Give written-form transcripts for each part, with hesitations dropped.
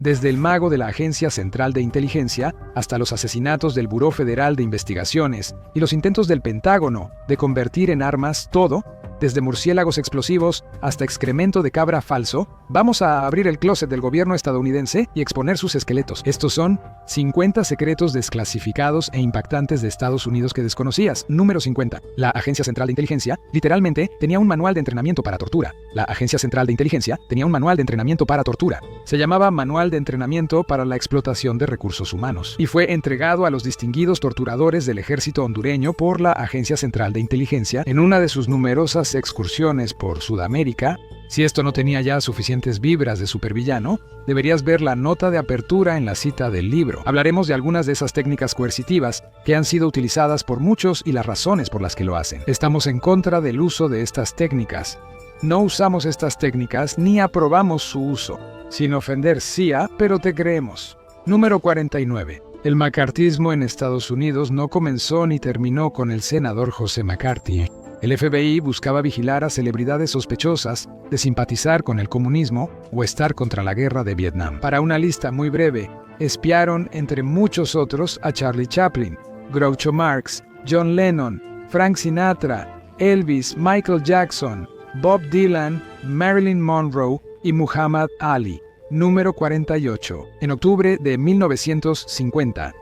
Desde el mago de la Agencia Central de Inteligencia hasta los asesinatos del Buró Federal de Investigaciones y los intentos del Pentágono de convertir en armas todo, desde murciélagos explosivos hasta excremento de cabra falso, vamos a abrir el closet del gobierno estadounidense y exponer sus esqueletos. Estos son 50 secretos desclasificados e impactantes de Estados Unidos que desconocías. Número 50. La Agencia Central de Inteligencia literalmente tenía un manual de entrenamiento para tortura. La Agencia Central de Inteligencia tenía un manual de entrenamiento para tortura. Se llamaba Manual de Entrenamiento para la Explotación de Recursos Humanos y fue entregado a los distinguidos torturadores del ejército hondureño por la Agencia Central de Inteligencia en una de sus numerosas excursiones por Sudamérica. Si esto no tenía ya suficientes vibras de supervillano, deberías ver la nota de apertura en la cita del libro. Hablaremos de algunas de esas técnicas coercitivas que han sido utilizadas por muchos y las razones por las que lo hacen. Estamos en contra del uso de estas técnicas. No usamos estas técnicas ni aprobamos su uso. Sin ofender, CIA, pero te creemos. Número 49. El macartismo en Estados Unidos no comenzó ni terminó con el senador José McCarthy. El FBI buscaba vigilar a celebridades sospechosas de simpatizar con el comunismo o estar contra la guerra de Vietnam. Para una lista muy breve, espiaron entre muchos otros a Charlie Chaplin, Groucho Marx, John Lennon, Frank Sinatra, Elvis, Michael Jackson, Bob Dylan, Marilyn Monroe y Muhammad Ali. Número 48. En octubre de 1950,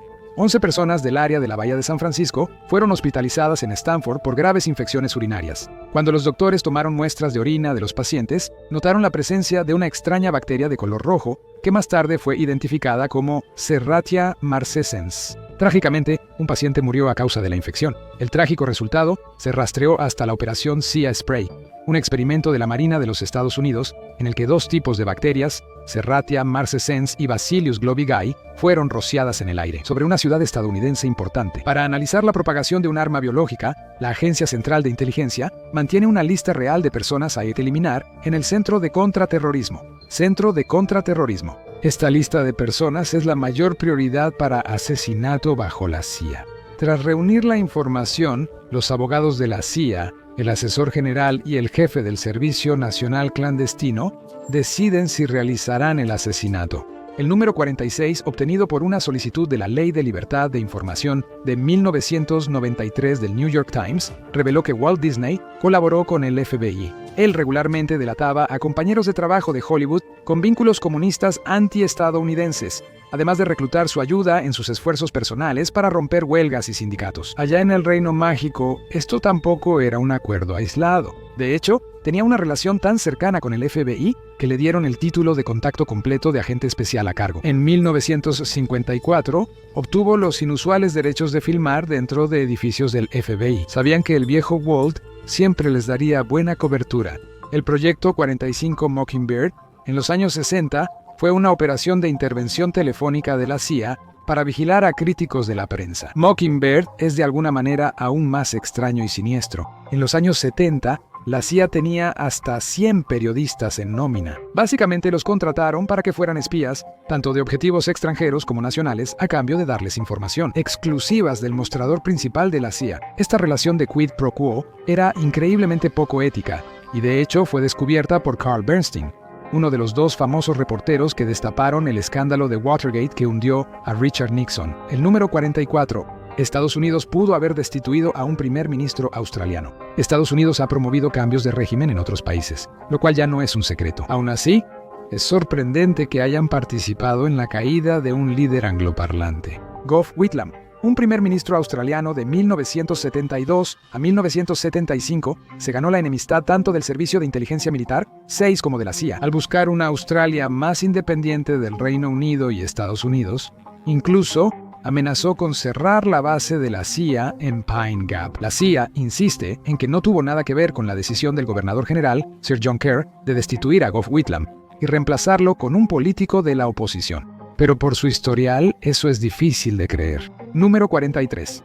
11 personas del área de la Bahía de San Francisco fueron hospitalizadas en Stanford por graves infecciones urinarias. Cuando los doctores tomaron muestras de orina de los pacientes, notaron la presencia de una extraña bacteria de color rojo que más tarde fue identificada como Serratia marcescens. Trágicamente, un paciente murió a causa de la infección. El trágico resultado se rastreó hasta la operación Sea Spray, un experimento de la Marina de los Estados Unidos en el que dos tipos de bacterias, Serratia marcescens y Bacillus globigae, fueron rociadas en el aire sobre una ciudad estadounidense importante. Para analizar la propagación de un arma biológica, la Agencia Central de Inteligencia mantiene una lista real de personas a eliminar en el Centro de Contraterrorismo. Centro de Contraterrorismo. Esta lista de personas es la mayor prioridad para asesinato bajo la CIA. Tras reunir la información, los abogados de la CIA, el asesor general y el jefe del Servicio Nacional Clandestino deciden si realizarán el asesinato. El número 46, obtenido por una solicitud de la Ley de Libertad de Información de 1993 del New York Times, reveló que Walt Disney colaboró con el FBI. Él regularmente delataba a compañeros de trabajo de Hollywood con vínculos comunistas anti-estadounidenses, además de reclutar su ayuda en sus esfuerzos personales para romper huelgas y sindicatos. Allá en el Reino Mágico, esto tampoco era un acuerdo aislado. De hecho, tenía una relación tan cercana con el FBI que le dieron el título de contacto completo de agente especial a cargo. En 1954, obtuvo los inusuales derechos de filmar dentro de edificios del FBI. Sabían que el viejo Walt siempre les daría buena cobertura. El proyecto 45 Mockingbird, en los años 60, fue una operación de intervención telefónica de la CIA para vigilar a críticos de la prensa. Mockingbird es de alguna manera aún más extraño y siniestro. En los años 70, la CIA tenía hasta 100 periodistas en nómina. Básicamente los contrataron para que fueran espías, tanto de objetivos extranjeros como nacionales, a cambio de darles información, exclusivas del mostrador principal de la CIA. Esta relación de quid pro quo era increíblemente poco ética, y de hecho fue descubierta por Carl Bernstein, uno de los dos famosos reporteros que destaparon el escándalo de Watergate que hundió a Richard Nixon. El número 44. Estados Unidos pudo haber destituido a un primer ministro australiano. Estados Unidos ha promovido cambios de régimen en otros países, lo cual ya no es un secreto. Aún así, es sorprendente que hayan participado en la caída de un líder angloparlante. Gough Whitlam, un primer ministro australiano de 1972 a 1975, se ganó la enemistad tanto del Servicio de Inteligencia Militar, SEIS, como de la CIA. Al buscar una Australia más independiente del Reino Unido y Estados Unidos, incluso amenazó con cerrar la base de la CIA en Pine Gap. La CIA insiste en que no tuvo nada que ver con la decisión del gobernador general, Sir John Kerr, de destituir a Gough Whitlam y reemplazarlo con un político de la oposición. Pero por su historial, eso es difícil de creer. Número 43.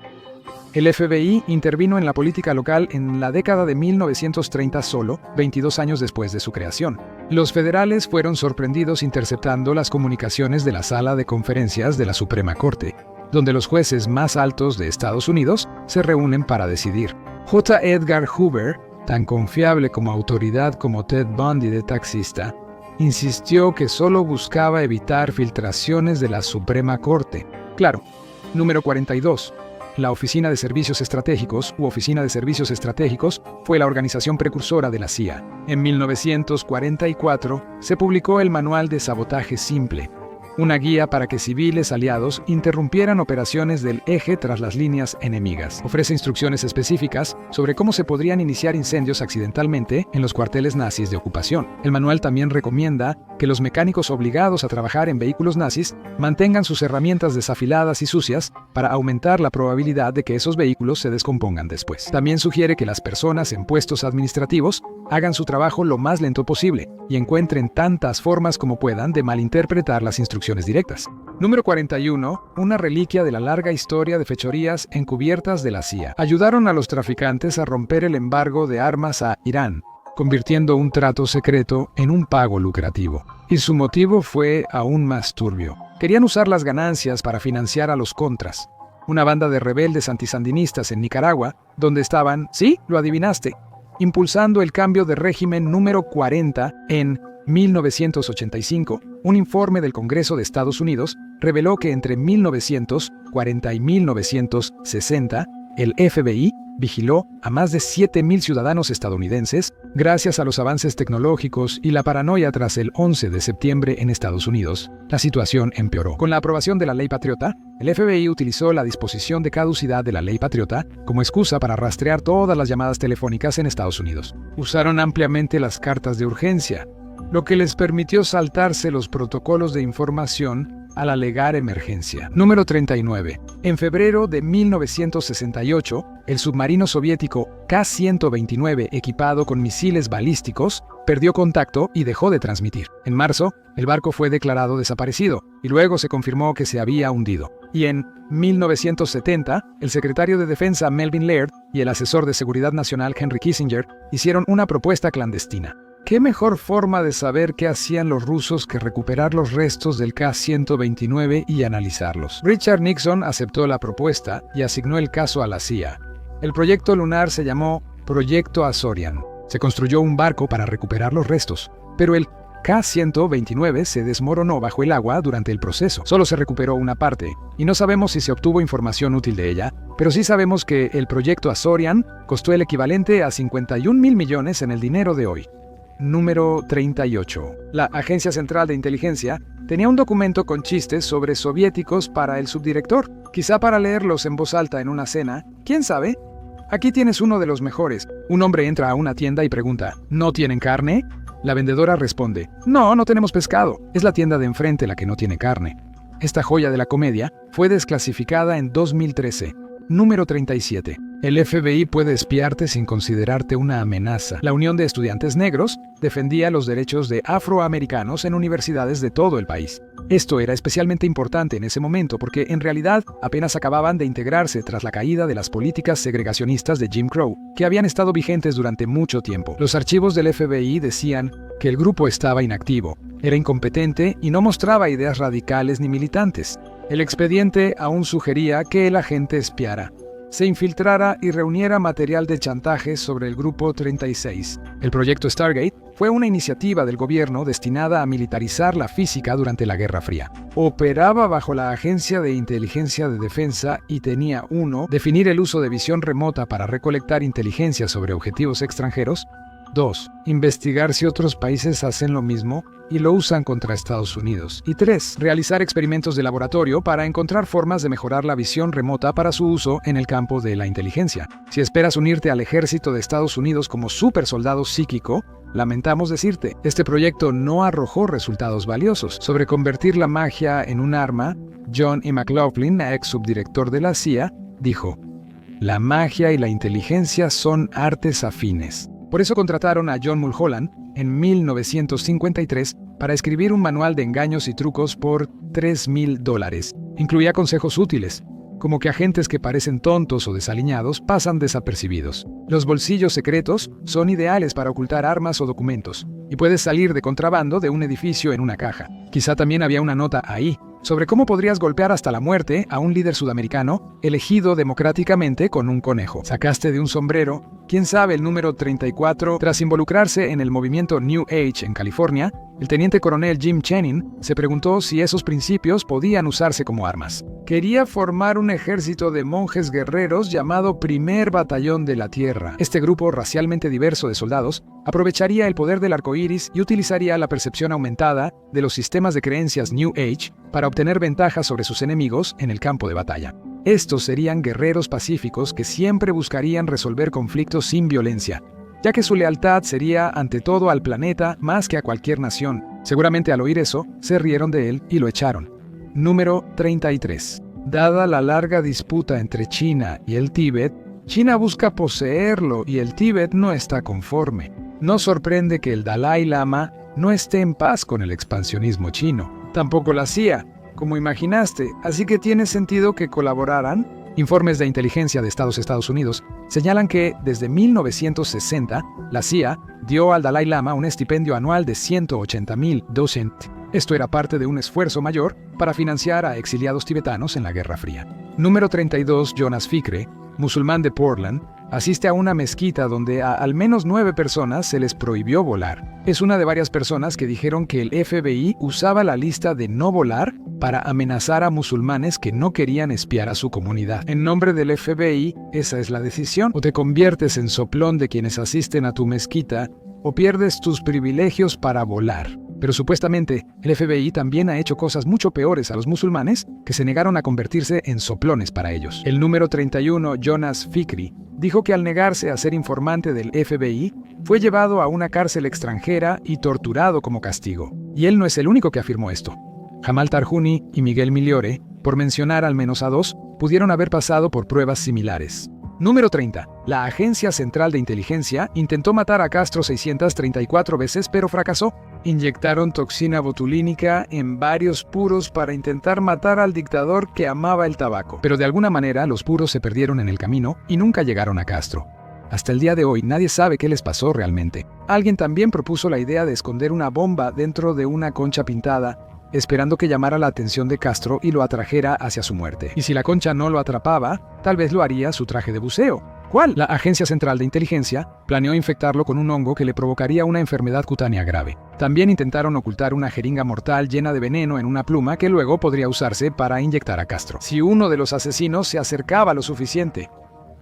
El FBI intervino en la política local en la década de 1930 solo, 22 años después de su creación. Los federales fueron sorprendidos interceptando las comunicaciones de la sala de conferencias de la Suprema Corte, donde los jueces más altos de Estados Unidos se reúnen para decidir. J. Edgar Hoover, tan confiable como autoridad como Ted Bundy de taxista, insistió que solo buscaba evitar filtraciones de la Suprema Corte. Claro. Número 42. La Oficina de Servicios Estratégicos u Oficina de Servicios Estratégicos fue la organización precursora de la CIA. En 1944 se publicó el Manual de Sabotaje Simple, una guía para que civiles aliados interrumpieran operaciones del eje tras las líneas enemigas. Ofrece instrucciones específicas sobre cómo se podrían iniciar incendios accidentalmente en los cuarteles nazis de ocupación. El manual también recomienda que los mecánicos obligados a trabajar en vehículos nazis mantengan sus herramientas desafiladas y sucias para aumentar la probabilidad de que esos vehículos se descompongan después. También sugiere que las personas en puestos administrativos hagan su trabajo lo más lento posible y encuentren tantas formas como puedan de malinterpretar las instrucciones directas. Número 41. Una reliquia de la larga historia de fechorías encubiertas de la CIA. Ayudaron a los traficantes a romper el embargo de armas a Irán, convirtiendo un trato secreto en un pago lucrativo. Y su motivo fue aún más turbio. Querían usar las ganancias para financiar a los Contras, una banda de rebeldes antisandinistas en Nicaragua, donde estaban, sí, lo adivinaste, impulsando el cambio de régimen número 40 en 1985. Un informe del Congreso de Estados Unidos reveló que entre 1940 y 1960, el FBI vigiló a más de 7,000 ciudadanos estadounidenses gracias a los avances tecnológicos y la paranoia tras el 11 de septiembre en Estados Unidos. La situación empeoró. Con la aprobación de la Ley Patriota, el FBI utilizó la disposición de caducidad de la Ley Patriota como excusa para rastrear todas las llamadas telefónicas en Estados Unidos. Usaron ampliamente las cartas de urgencia, lo que les permitió saltarse los protocolos de información al alegar emergencia. Número 39. En febrero de 1968, el submarino soviético K-129, equipado con misiles balísticos, perdió contacto y dejó de transmitir. En marzo, el barco fue declarado desaparecido y luego se confirmó que se había hundido. Y en 1970, el secretario de Defensa Melvin Laird y el asesor de Seguridad Nacional Henry Kissinger hicieron una propuesta clandestina. ¿Qué mejor forma de saber qué hacían los rusos que recuperar los restos del K-129 y analizarlos? Richard Nixon aceptó la propuesta y asignó el caso a la CIA. El proyecto lunar se llamó Proyecto Azorian. Se construyó un barco para recuperar los restos, pero el K-129 se desmoronó bajo el agua durante el proceso. Solo se recuperó una parte, y no sabemos si se obtuvo información útil de ella, pero sí sabemos que el Proyecto Azorian costó el equivalente a 51,000 millones en el dinero de hoy. Número 38. La Agencia Central de Inteligencia tenía un documento con chistes sobre soviéticos para el subdirector, quizá para leerlos en voz alta en una cena, ¿quién sabe? Aquí tienes uno de los mejores. Un hombre entra a una tienda y pregunta, ¿no tienen carne? La vendedora responde, no tenemos pescado, es la tienda de enfrente la que no tiene carne. Esta joya de la comedia fue desclasificada en 2013. Número 37. El FBI puede espiarte sin considerarte una amenaza. La Unión de Estudiantes Negros defendía los derechos de afroamericanos en universidades de todo el país. Esto era especialmente importante en ese momento porque en realidad apenas acababan de integrarse tras la caída de las políticas segregacionistas de Jim Crow, que habían estado vigentes durante mucho tiempo. Los archivos del FBI decían que el grupo estaba inactivo, era incompetente y no mostraba ideas radicales ni militantes. El expediente aún sugería que el agente espiara, se infiltrara y reuniera material de chantaje sobre el Grupo 36. El proyecto Stargate fue una iniciativa del gobierno destinada a militarizar la física durante la Guerra Fría. Operaba bajo la Agencia de Inteligencia de Defensa y tenía 1. Definir el uso de visión remota para recolectar inteligencia sobre objetivos extranjeros. 2. Investigar si otros países hacen lo mismo y lo usan contra Estados Unidos. Y 3. Realizar experimentos de laboratorio para encontrar formas de mejorar la visión remota para su uso en el campo de la inteligencia. Si esperas unirte al ejército de Estados Unidos como supersoldado psíquico, lamentamos decirte, este proyecto no arrojó resultados valiosos. Sobre convertir la magia en un arma, John E. McLaughlin, ex subdirector de la CIA, dijo, «La magia y la inteligencia son artes afines». Por eso contrataron a John Mulholland en 1953 para escribir un manual de engaños y trucos por $3,000. Incluía consejos útiles, como que agentes que parecen tontos o desaliñados pasan desapercibidos. Los bolsillos secretos son ideales para ocultar armas o documentos, y puedes salir de contrabando de un edificio en una caja. Quizá también había una nota ahí, sobre cómo podrías golpear hasta la muerte a un líder sudamericano elegido democráticamente con un conejo. Sacaste de un sombrero, quién sabe, el número 34. Tras involucrarse en el movimiento New Age en California, el teniente coronel Jim Channing se preguntó si esos principios podían usarse como armas. Quería formar un ejército de monjes guerreros llamado Primer Batallón de la Tierra. Este grupo racialmente diverso de soldados aprovecharía el poder del arco iris y utilizaría la percepción aumentada de los sistemas de creencias New Age para obtener ventajas sobre sus enemigos en el campo de batalla. Estos serían guerreros pacíficos que siempre buscarían resolver conflictos sin violencia, ya que su lealtad sería ante todo al planeta más que a cualquier nación. Seguramente al oír eso, se rieron de él y lo echaron. Número 33. Dada la larga disputa entre China y el Tíbet, China busca poseerlo y el Tíbet no está conforme. No sorprende que el Dalai Lama no esté en paz con el expansionismo chino. Tampoco la CIA, como imaginaste, así que tiene sentido que colaboraran. Informes de inteligencia de Estados Unidos señalan que desde 1960 la CIA dio al Dalai Lama un estipendio anual de $180,000. Esto era parte de un esfuerzo mayor para financiar a exiliados tibetanos en la Guerra Fría. Número 32. Jonas Fikre, musulmán de Portland, asiste a una mezquita donde a al menos 9 personas se les prohibió volar. Es una de varias personas que dijeron que el FBI usaba la lista de no volar para amenazar a musulmanes que no querían espiar a su comunidad. En nombre del FBI, esa es la decisión. O te conviertes en soplón de quienes asisten a tu mezquita, o pierdes tus privilegios para volar. Pero supuestamente, el FBI también ha hecho cosas mucho peores a los musulmanes que se negaron a convertirse en soplones para ellos. El número 31, Jonas Fikri, dijo que al negarse a ser informante del FBI, fue llevado a una cárcel extranjera y torturado como castigo. Y él no es el único que afirmó esto. Jamal Tarhuni y Miguel Migliore, por mencionar al menos a 2, pudieron haber pasado por pruebas similares. Número 30. La Agencia Central de Inteligencia intentó matar a Castro 634 veces, pero fracasó. Inyectaron toxina botulínica en varios puros para intentar matar al dictador que amaba el tabaco. Pero de alguna manera los puros se perdieron en el camino y nunca llegaron a Castro. Hasta el día de hoy nadie sabe qué les pasó realmente. Alguien también propuso la idea de esconder una bomba dentro de una concha pintada, esperando que llamara la atención de Castro y lo atrajera hacia su muerte. Y si la concha no lo atrapaba, tal vez lo haría su traje de buceo. ¿Cuál? La Agencia Central de Inteligencia planeó infectarlo con un hongo que le provocaría una enfermedad cutánea grave. También intentaron ocultar una jeringa mortal llena de veneno en una pluma que luego podría usarse para inyectar a Castro, si uno de los asesinos se acercaba lo suficiente.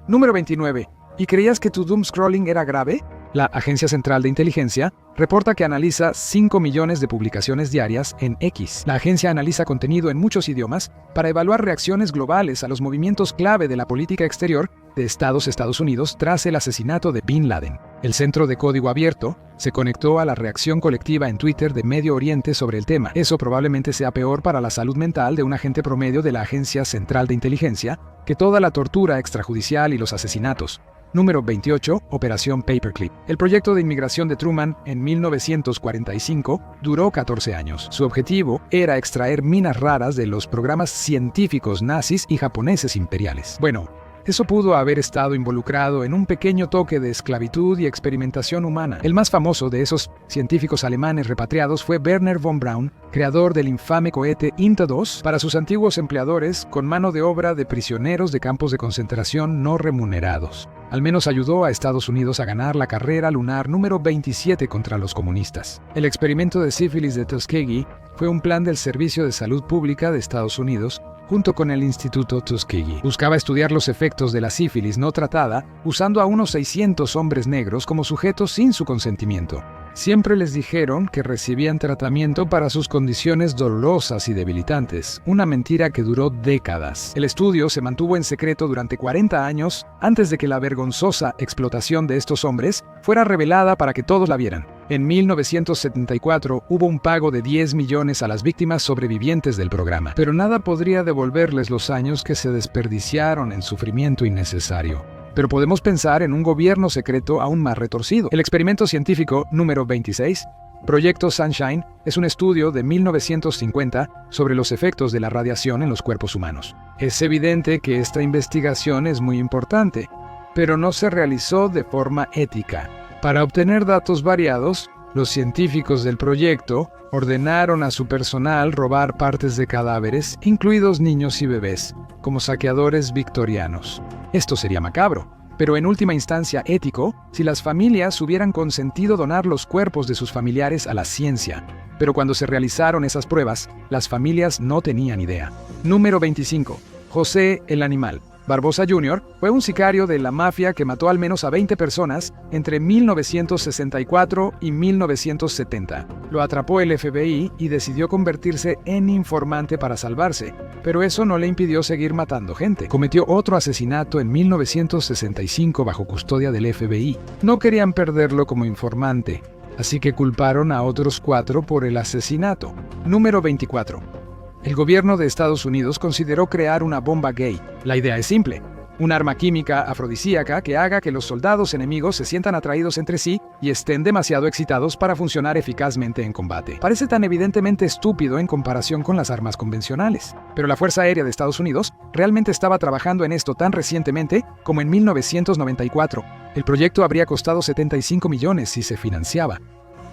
Número 29. ¿Y creías que tu doom scrolling era grave? La Agencia Central de Inteligencia reporta que analiza 5 millones de publicaciones diarias en X. La agencia analiza contenido en muchos idiomas para evaluar reacciones globales a los movimientos clave de la política exterior de Estados Unidos tras el asesinato de Bin Laden. El Centro de Código Abierto se conectó a la reacción colectiva en Twitter de Medio Oriente sobre el tema. Eso probablemente sea peor para la salud mental de un agente promedio de la Agencia Central de Inteligencia que toda la tortura extrajudicial y los asesinatos. Número 28, Operación Paperclip. El proyecto de inmigración de Truman en 1945 duró 14 años. Su objetivo era extraer minas raras de los programas científicos nazis y japoneses imperiales. Bueno, eso pudo haber estado involucrado en un pequeño toque de esclavitud y experimentación humana. El más famoso de esos científicos alemanes repatriados fue Wernher von Braun, creador del infame cohete INTA-2 para sus antiguos empleadores con mano de obra de prisioneros de campos de concentración no remunerados. Al menos ayudó a Estados Unidos a ganar la carrera lunar número 27 contra los comunistas. El experimento de sífilis de Tuskegee fue un plan del Servicio de Salud Pública de Estados Unidos junto con el Instituto Tuskegee. Buscaba estudiar los efectos de la sífilis no tratada usando a unos 600 hombres negros como sujetos sin su consentimiento. Siempre les dijeron que recibían tratamiento para sus condiciones dolorosas y debilitantes, una mentira que duró décadas. El estudio se mantuvo en secreto durante 40 años antes de que la vergonzosa explotación de estos hombres fuera revelada para que todos la vieran. En 1974 hubo un pago de 10 millones a las víctimas sobrevivientes del programa, pero nada podría devolverles los años que se desperdiciaron en sufrimiento innecesario. Pero podemos pensar en un gobierno secreto aún más retorcido. El experimento científico número 26, Proyecto Sunshine, es un estudio de 1950 sobre los efectos de la radiación en los cuerpos humanos. Es evidente que esta investigación es muy importante, pero no se realizó de forma ética. Para obtener datos variados, Los científicos del proyecto ordenaron a su personal robar partes de cadáveres, incluidos niños y bebés, como saqueadores victorianos. Esto sería macabro, pero en última instancia ético, si las familias hubieran consentido donar los cuerpos de sus familiares a la ciencia. Pero cuando se realizaron esas pruebas, las familias no tenían idea. Número 25. José el Animal. Barbosa Jr. fue un sicario de la mafia que mató al menos a 20 personas entre 1964 y 1970. Lo atrapó el FBI y decidió convertirse en informante para salvarse, pero eso no le impidió seguir matando gente. Cometió otro asesinato en 1965 bajo custodia del FBI. No querían perderlo como informante, así que culparon a otros 4 por el asesinato. Número 24. El gobierno de Estados Unidos consideró crear una bomba gay. La idea es simple: un arma química afrodisíaca que haga que los soldados enemigos se sientan atraídos entre sí y estén demasiado excitados para funcionar eficazmente en combate. Parece tan evidentemente estúpido en comparación con las armas convencionales, pero la Fuerza Aérea de Estados Unidos realmente estaba trabajando en esto tan recientemente como en 1994. El proyecto habría costado 75 millones si se financiaba.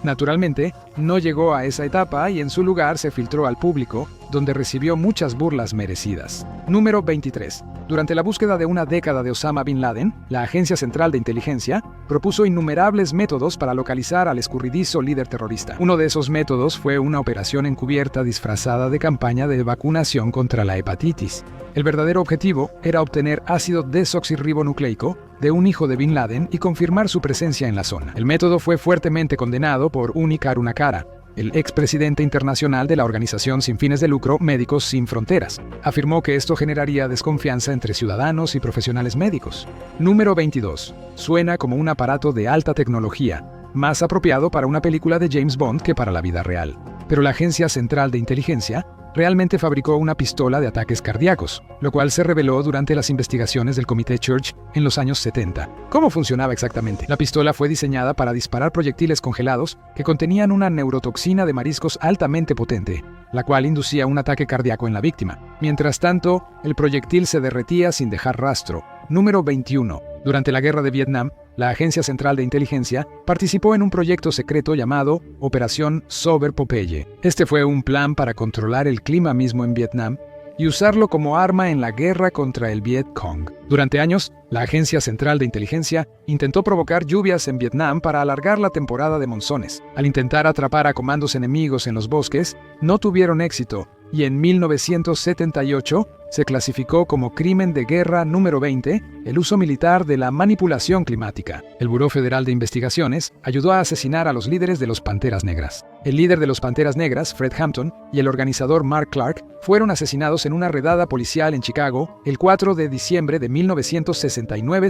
Naturalmente, no llegó a esa etapa y en su lugar se filtró al público, donde recibió muchas burlas merecidas. Número 23. Durante la búsqueda de una década de Osama Bin Laden, la Agencia Central de Inteligencia propuso innumerables métodos para localizar al escurridizo líder terrorista. Uno de esos métodos fue una operación encubierta disfrazada de campaña de vacunación contra la hepatitis. El verdadero objetivo era obtener ácido desoxirribonucleico de un hijo de Bin Laden y confirmar su presencia en la zona. El método fue fuertemente condenado por Uni Karunakara, el expresidente internacional de la organización sin fines de lucro Médicos Sin Fronteras. Afirmó que esto generaría desconfianza entre ciudadanos y profesionales médicos. Número 22. Suena como un aparato de alta tecnología, más apropiado para una película de James Bond que para la vida real. Pero la Agencia Central de Inteligencia realmente fabricó una pistola de ataques cardíacos, lo cual se reveló durante las investigaciones del Comité Church en los años 70. ¿Cómo funcionaba exactamente? La pistola fue diseñada para disparar proyectiles congelados que contenían una neurotoxina de mariscos altamente potente, la cual inducía un ataque cardíaco en la víctima. Mientras tanto, el proyectil se derretía sin dejar rastro. Número 21. Durante la Guerra de Vietnam, la Agencia Central de Inteligencia participó en un proyecto secreto llamado Operación Sober Popeye. Este fue un plan para controlar el clima mismo en Vietnam y usarlo como arma en la guerra contra el Viet Cong. Durante años, la Agencia Central de Inteligencia intentó provocar lluvias en Vietnam para alargar la temporada de monzones. Al intentar atrapar a comandos enemigos en los bosques, no tuvieron éxito, y en 1978 se clasificó como crimen de guerra número 20 el uso militar de la manipulación climática. El Buró Federal de Investigaciones ayudó a asesinar a los líderes de los Panteras Negras. El líder de los Panteras Negras, Fred Hampton, y el organizador Mark Clark fueron asesinados en una redada policial en Chicago el 4 de diciembre de 1969.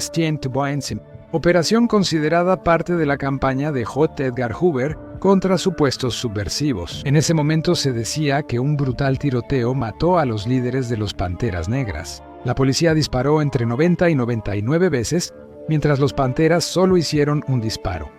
Operación considerada parte de la campaña de J. Edgar Hoover contra supuestos subversivos. En ese momento se decía que un brutal tiroteo mató a los líderes de los Panteras Negras. La policía disparó entre 90 y 99 veces, mientras los Panteras solo hicieron un disparo.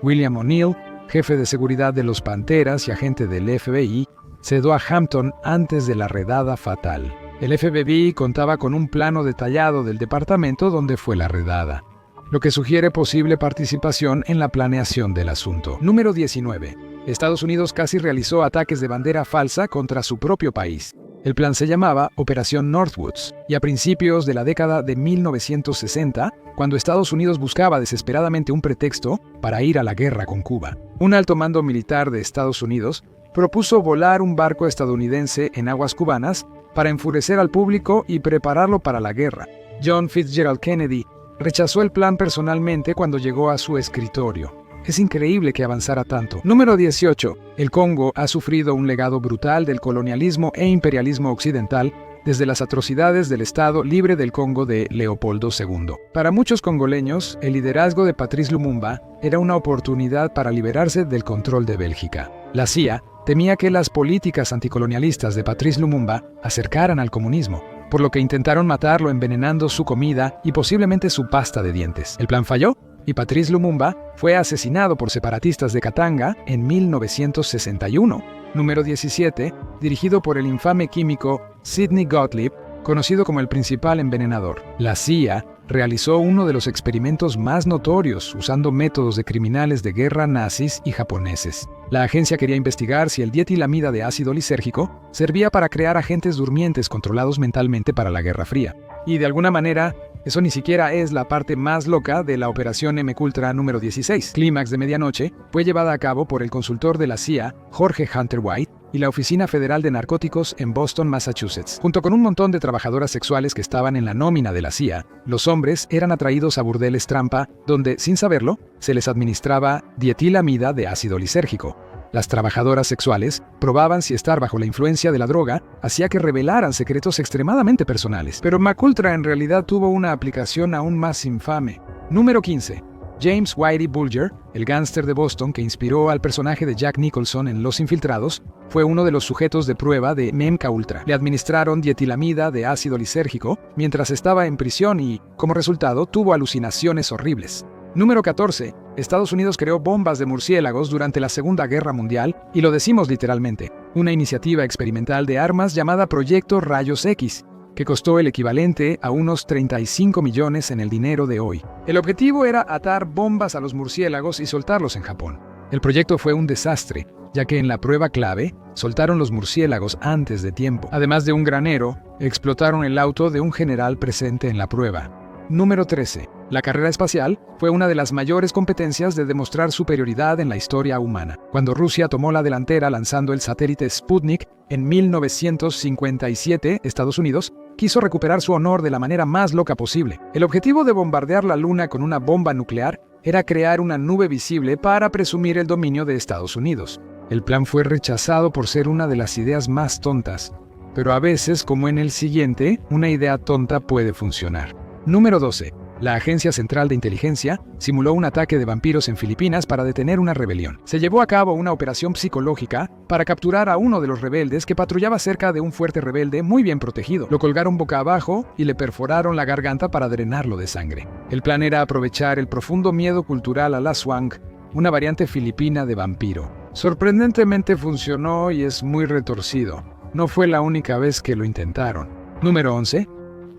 William O'Neill, jefe de seguridad de los Panteras y agente del FBI, cedió a Hampton antes de la redada fatal. El FBI contaba con un plano detallado del departamento donde fue la redada, lo que sugiere posible participación en la planeación del asunto. Número 19. Estados Unidos casi realizó ataques de bandera falsa contra su propio país. El plan se llamaba Operación Northwoods, y a principios de la década de 1960, cuando Estados Unidos buscaba desesperadamente un pretexto para ir a la guerra con Cuba, un alto mando militar de Estados Unidos propuso volar un barco estadounidense en aguas cubanas para enfurecer al público y prepararlo para la guerra. John Fitzgerald Kennedy rechazó el plan personalmente cuando llegó a su escritorio. Es increíble que avanzara tanto. Número 18. El Congo ha sufrido un legado brutal del colonialismo e imperialismo occidental desde las atrocidades del Estado Libre del Congo de Leopoldo II. Para muchos congoleños, el liderazgo de Patrice Lumumba era una oportunidad para liberarse del control de Bélgica. La CIA temía que las políticas anticolonialistas de Patrice Lumumba acercaran al comunismo, por lo que intentaron matarlo envenenando su comida y posiblemente su pasta de dientes. El plan falló y Patrice Lumumba fue asesinado por separatistas de Katanga en 1961. Número 17, dirigido por el infame químico Sidney Gottlieb, conocido como el principal envenenador. La CIA realizó uno de los experimentos más notorios usando métodos de criminales de guerra nazis y japoneses. La agencia quería investigar si el dietilamida de ácido lisérgico servía para crear agentes durmientes controlados mentalmente para la Guerra Fría. Y de alguna manera, eso ni siquiera es la parte más loca de la operación MKUltra número 16. Clímax de Medianoche fue llevada a cabo por el consultor de la CIA, Jorge Hunter White, y la Oficina Federal de Narcóticos en Boston, Massachusetts. Junto con un montón de trabajadoras sexuales que estaban en la nómina de la CIA, los hombres eran atraídos a burdeles trampa, donde, sin saberlo, se les administraba dietilamida de ácido lisérgico. Las trabajadoras sexuales probaban si estar bajo la influencia de la droga hacía que revelaran secretos extremadamente personales. Pero MKUltra en realidad tuvo una aplicación aún más infame. Número 15. James Whitey Bulger, el gángster de Boston que inspiró al personaje de Jack Nicholson en Los Infiltrados, fue uno de los sujetos de prueba de MKUltra. Le administraron dietilamida de ácido lisérgico mientras estaba en prisión y, como resultado, tuvo alucinaciones horribles. Número 14. Estados Unidos creó bombas de murciélagos durante la Segunda Guerra Mundial, y lo decimos literalmente, una iniciativa experimental de armas llamada Proyecto Rayos X, que costó el equivalente a unos 35 millones en el dinero de hoy. El objetivo era atar bombas a los murciélagos y soltarlos en Japón. El proyecto fue un desastre, ya que en la prueba clave soltaron los murciélagos antes de tiempo. Además de un granero, explotaron el auto de un general presente en la prueba. Número 13. La carrera espacial fue una de las mayores competencias de demostrar superioridad en la historia humana. Cuando Rusia tomó la delantera lanzando el satélite Sputnik en 1957, Estados Unidos quiso recuperar su honor de la manera más loca posible. El objetivo de bombardear la Luna con una bomba nuclear era crear una nube visible para presumir el dominio de Estados Unidos. El plan fue rechazado por ser una de las ideas más tontas, pero a veces, como en el siguiente, una idea tonta puede funcionar. Número 12. La Agencia Central de Inteligencia simuló un ataque de vampiros en Filipinas para detener una rebelión. Se llevó a cabo una operación psicológica para capturar a uno de los rebeldes que patrullaba cerca de un fuerte rebelde muy bien protegido. Lo colgaron boca abajo y le perforaron la garganta para drenarlo de sangre. El plan era aprovechar el profundo miedo cultural al aswang, una variante filipina de vampiro. Sorprendentemente funcionó y es muy retorcido. No fue la única vez que lo intentaron. Número 11.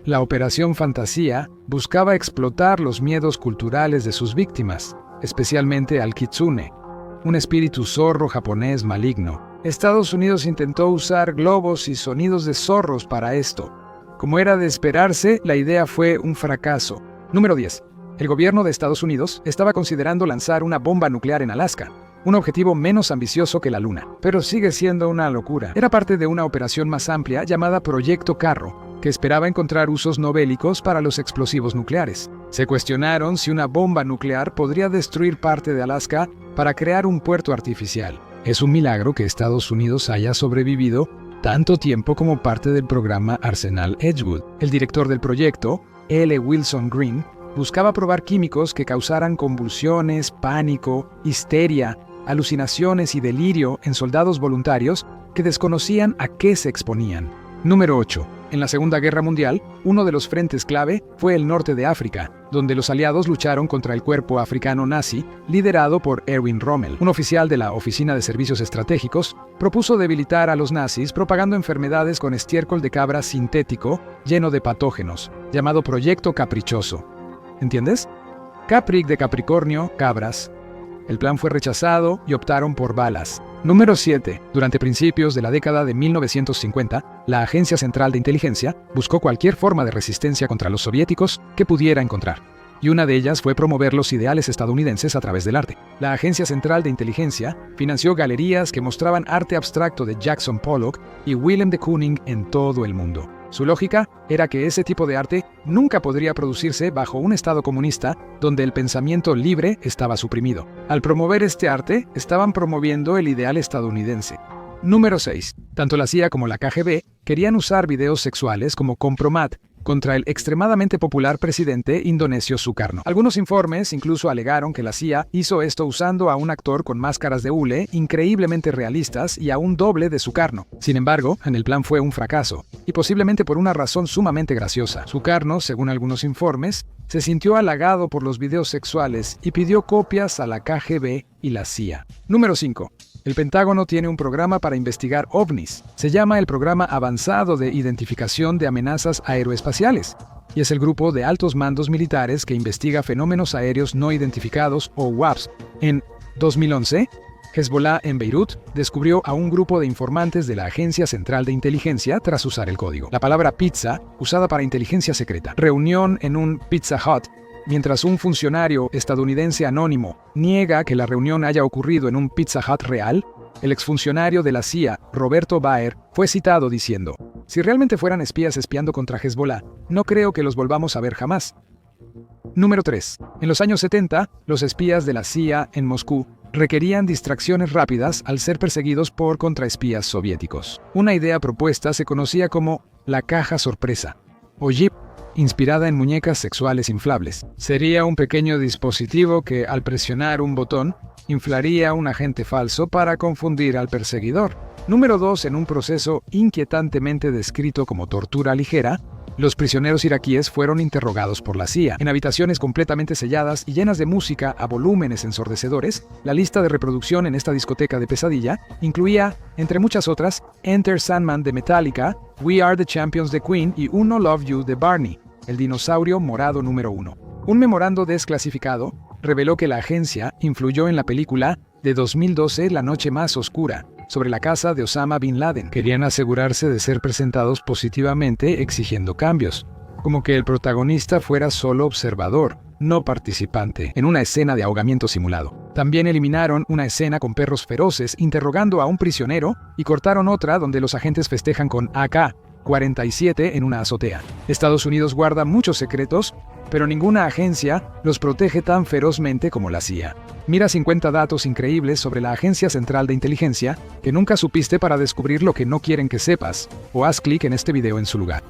La Operación Fantasía buscaba explotar los miedos culturales de sus víctimas, especialmente al kitsune, un espíritu zorro japonés maligno. Estados Unidos intentó usar globos y sonidos de zorros para esto. Como era de esperarse, la idea fue un fracaso. Número 10. El gobierno de Estados Unidos estaba considerando lanzar una bomba nuclear en Alaska, un objetivo menos ambicioso que la Luna, pero sigue siendo una locura. Era parte de una operación más amplia llamada Proyecto Carro, que esperaba encontrar usos no bélicos para los explosivos nucleares. Se cuestionaron si una bomba nuclear podría destruir parte de Alaska para crear un puerto artificial. Es un milagro que Estados Unidos haya sobrevivido tanto tiempo como parte del programa Arsenal Edgewood. El director del proyecto, L. Wilson Green, buscaba probar químicos que causaran convulsiones, pánico, histeria, alucinaciones y delirio en soldados voluntarios que desconocían a qué se exponían. Número 8. En la Segunda Guerra Mundial, uno de los frentes clave fue el norte de África, donde los aliados lucharon contra el cuerpo africano nazi, liderado por Erwin Rommel. Un oficial de la Oficina de Servicios Estratégicos propuso debilitar a los nazis propagando enfermedades con estiércol de cabra sintético lleno de patógenos, llamado Proyecto Caprichoso. ¿Entiendes? Capric de Capricornio, cabras. El plan fue rechazado y optaron por balas. Número 7. Durante principios de la década de 1950, la Agencia Central de Inteligencia buscó cualquier forma de resistencia contra los soviéticos que pudiera encontrar, y una de ellas fue promover los ideales estadounidenses a través del arte. La Agencia Central de Inteligencia financió galerías que mostraban arte abstracto de Jackson Pollock y Willem de Kooning en todo el mundo. Su lógica era que ese tipo de arte nunca podría producirse bajo un estado comunista donde el pensamiento libre estaba suprimido. Al promover este arte, estaban promoviendo el ideal estadounidense. Número 6. Tanto la CIA como la KGB querían usar videos sexuales como compromat contra el extremadamente popular presidente indonesio Sukarno. Algunos informes incluso alegaron que la CIA hizo esto usando a un actor con máscaras de hule increíblemente realistas y a un doble de Sukarno. Sin embargo, el plan fue un fracaso, y posiblemente por una razón sumamente graciosa. Sukarno, según algunos informes, se sintió halagado por los videos sexuales y pidió copias a la KGB y la CIA. Número 5. El Pentágono tiene un programa para investigar ovnis. Se llama el Programa Avanzado de Identificación de Amenazas Aeroespaciales. y es el grupo de altos mandos militares que investiga fenómenos aéreos no identificados o UAPs. En 2011, Hezbollah en Beirut descubrió a un grupo de informantes de la Agencia Central de Inteligencia tras usar el código. La palabra pizza, usada para inteligencia secreta. Reunión en un Pizza Hut. Mientras un funcionario estadounidense anónimo niega que la reunión haya ocurrido en un Pizza Hut real, el exfuncionario de la CIA, Roberto Baer, fue citado diciendo: "Si realmente fueran espías espiando contra Hezbollah, no creo que los volvamos a ver jamás". Número 3. En los años 70, los espías de la CIA en Moscú requerían distracciones rápidas al ser perseguidos por contraespías soviéticos. Una idea propuesta se conocía como la caja sorpresa, o JIP, inspirada en muñecas sexuales inflables. Sería un pequeño dispositivo que, al presionar un botón, inflaría un agente falso para confundir al perseguidor. Número 2. En un proceso inquietantemente descrito como tortura ligera, los prisioneros iraquíes fueron interrogados por la CIA. En habitaciones completamente selladas y llenas de música a volúmenes ensordecedores, la lista de reproducción en esta discoteca de pesadilla incluía, entre muchas otras, Enter Sandman de Metallica, We Are the Champions de Queen y Uno Love You de Barney, el dinosaurio morado número 1. Un memorando desclasificado reveló que la agencia influyó en la película de 2012 La Noche Más Oscura, sobre la casa de Osama Bin Laden. Querían asegurarse de ser presentados positivamente exigiendo cambios, como que el protagonista fuera solo observador, no participante, en una escena de ahogamiento simulado. También eliminaron una escena con perros feroces interrogando a un prisionero y cortaron otra donde los agentes festejan con AK-47 en una azotea. Estados Unidos guarda muchos secretos, pero ninguna agencia los protege tan ferozmente como la CIA. Mira 50 datos increíbles sobre la Agencia Central de Inteligencia que nunca supiste para descubrir lo que no quieren que sepas, o haz clic en este video en su lugar.